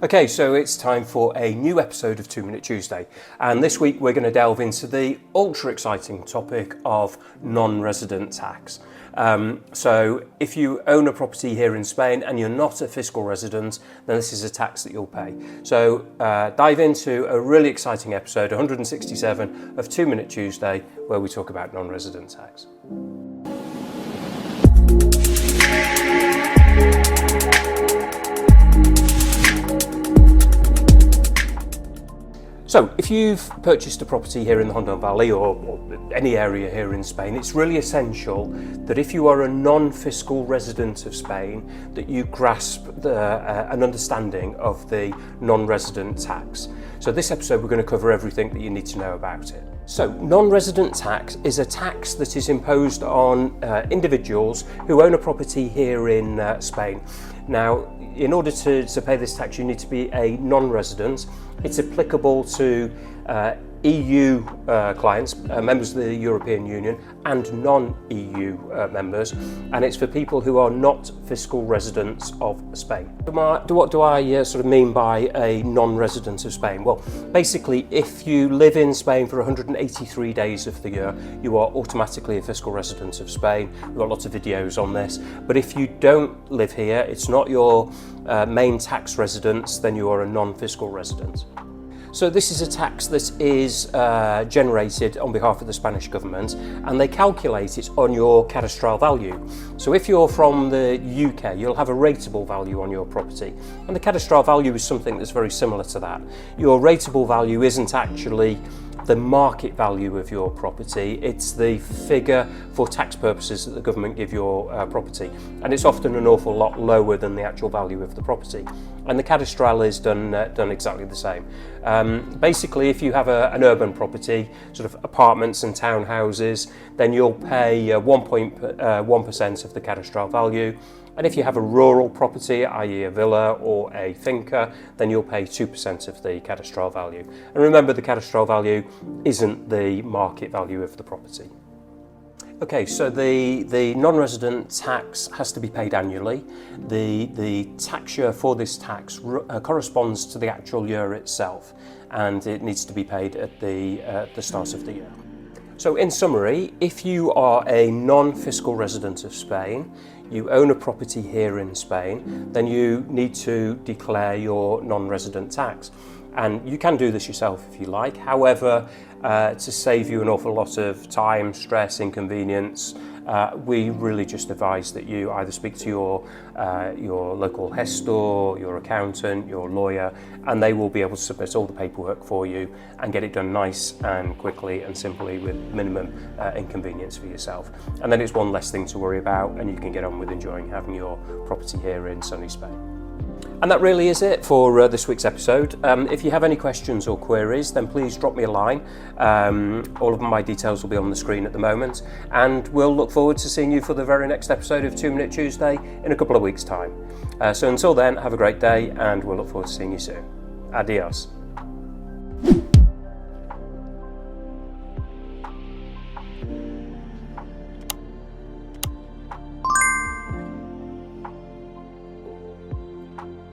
Okay, so it's time for a new episode of 2 Minute Tuesday, and this week we're going to delve into the ultra exciting topic of non-resident tax. So if you own a property here in Spain and you're not a fiscal resident, then this is a tax that you'll pay. So dive into a really exciting episode, 167 of 2 Minute Tuesday, where we talk about non-resident tax. So if you've purchased a property here in the Honda Valley or any area here in Spain, it's really essential that if you are a non-fiscal resident of Spain, that you grasp an understanding of the non-resident tax. So this episode we're going to cover everything that you need to know about it. So non-resident tax is a tax that is imposed on individuals who own a property here in Spain. Now, in order to pay this tax, you need to be a non-resident. It's applicable to EU clients, members of the European Union, and non-EU members, and it's for people who are not fiscal residents of Spain. What do I sort of mean by a non-resident of Spain? Well, basically, if you live in Spain for 183 days of the year, you are automatically a fiscal resident of Spain. We've got lots of videos on this, but if you don't live here, it's not your main tax residence, then you are a non-fiscal resident. So this is a tax that is generated on behalf of the Spanish government, and they calculate it on your cadastral value. So if you're from the UK, you'll have a rateable value on your property, and the cadastral value is something that's very similar to that. Your rateable value isn't actually the market value of your property, it's the figure for tax purposes that the government give your property, and it's often an awful lot lower than the actual value of the property. And the cadastral is done exactly the same. Basically, if you have an urban property, sort of apartments and townhouses, then you'll pay 1.1% of the cadastral value. And if you have a rural property, i.e. a villa or a finca, then you'll pay 2% of the cadastral value. And remember, the cadastral value isn't the market value of the property. Okay, so the non-resident tax has to be paid annually. The tax year for this tax corresponds to the actual year itself, and it needs to be paid at the start of the year. So in summary, if you are a non-fiscal resident of Spain, you own a property here in Spain, then you need to declare your non-resident tax. And you can do this yourself if you like. However, to save you an awful lot of time, stress, inconvenience, we really just advise that you either speak to your local gestor, your accountant, your lawyer, and they will be able to submit all the paperwork for you and get it done nice and quickly and simply with minimum inconvenience for yourself. And then it's one less thing to worry about, and you can get on with enjoying having your property here in sunny Spain. And that really is it for this week's episode. If you have any questions or queries, then please drop me a line. All of my details will be on the screen at the moment, and we'll look forward to seeing you for the very next episode of 2 Minute Tuesday in a couple of weeks' time. So until then, have a great day, and we'll look forward to seeing you soon. Adios.